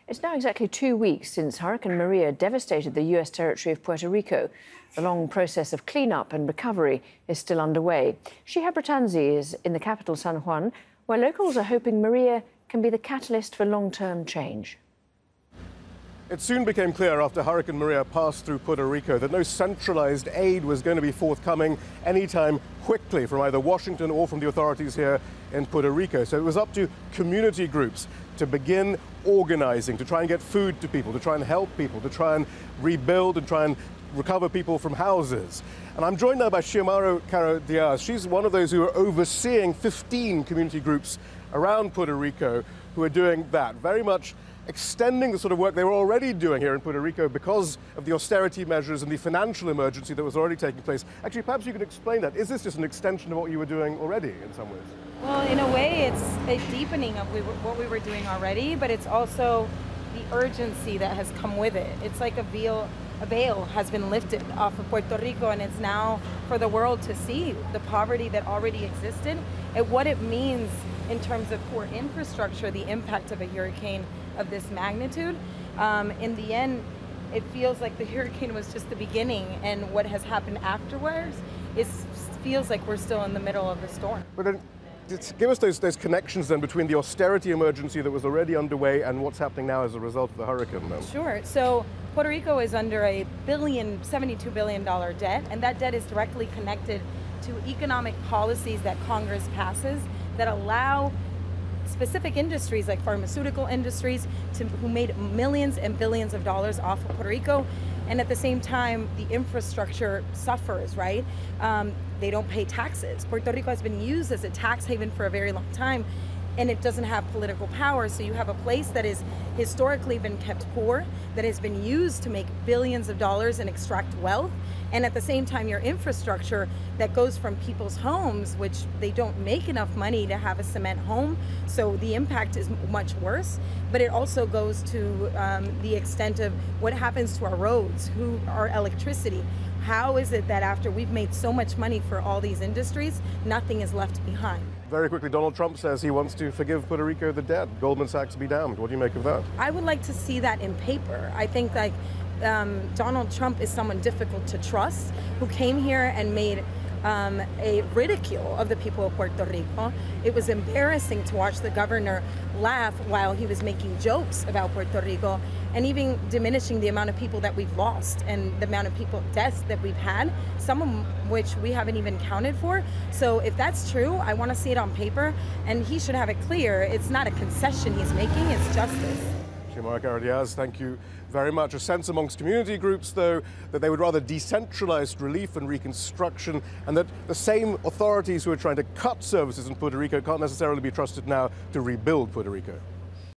It's now exactly 2 weeks since Hurricane Maria devastated the U.S. territory of Puerto Rico. The long process of cleanup and recovery is still underway. Shihab Rattansi is in the capital, San Juan, where locals are hoping Maria can be the catalyst for long-term change. It soon became clear after Hurricane Maria passed through Puerto Rico that no centralized aid was going to be forthcoming anytime quickly from either Washington or from the authorities here in Puerto Rico. So it was up to community groups to begin organizing, to try and get food to people, to try and help people, to try and rebuild and try and recover people from houses. And I'm joined now by Xiomara Caro-Diaz. She's one of those who are overseeing 15 community groups around Puerto Rico who are doing that, very much extending the sort of work they were already doing here in Puerto Rico because of the austerity measures and the financial emergency that was already taking place. Actually, perhaps you can explain that. Is this just an extension of what you were doing already in some ways? Well, in a way, it's a deepening of what we were doing already, but it's also the urgency that has come with it. It's like a veil has been lifted off of Puerto Rico, and it's now for the world to see the poverty that already existed and what it means in terms of poor infrastructure, the impact of a hurricane of this magnitude. In the end, it feels like the hurricane was just the beginning, and what has happened afterwards feels like we're still in the middle of the storm. But then, give us those connections then between the austerity emergency that was already underway and what's happening now as a result of the hurricane then. Sure. So Puerto Rico is under a $72 billion debt, and that debt is directly connected to economic policies that Congress passes that allow specific industries like pharmaceutical industries who made millions and billions of dollars off of Puerto Rico, and at the same time the infrastructure suffers, right? They don't pay taxes. Puerto Rico has been used as a tax haven for a very long time, and it doesn't have political power. So you have a place that has historically been kept poor, that has been used to make billions of dollars and extract wealth, and at the same time your infrastructure that goes from people's homes, which they don't make enough money to have a cement home, so the impact is much worse. But it also goes to the extent of what happens to our roads, our electricity. How is it that after we've made so much money for all these industries, nothing is left behind? Very quickly, Donald Trump says he wants to forgive Puerto Rico the debt. Goldman Sachs be damned. What do you make of that? I would like to see that in paper. I think Donald Trump is someone difficult to trust, who came here and made a ridicule of the people of Puerto Rico. It was embarrassing to watch the governor laugh while he was making jokes about Puerto Rico, and even diminishing the amount of people that we've lost and the amount of deaths that we've had, some of which we haven't even counted for. So if that's true, I want to see it on paper, and he should have it clear. It's not a concession he's making, it's justice. Xiomara Caro-Diaz, thank you very much. A sense amongst community groups, though, that they would rather decentralized relief and reconstruction, and that the same authorities who are trying to cut services in Puerto Rico can't necessarily be trusted now to rebuild Puerto Rico.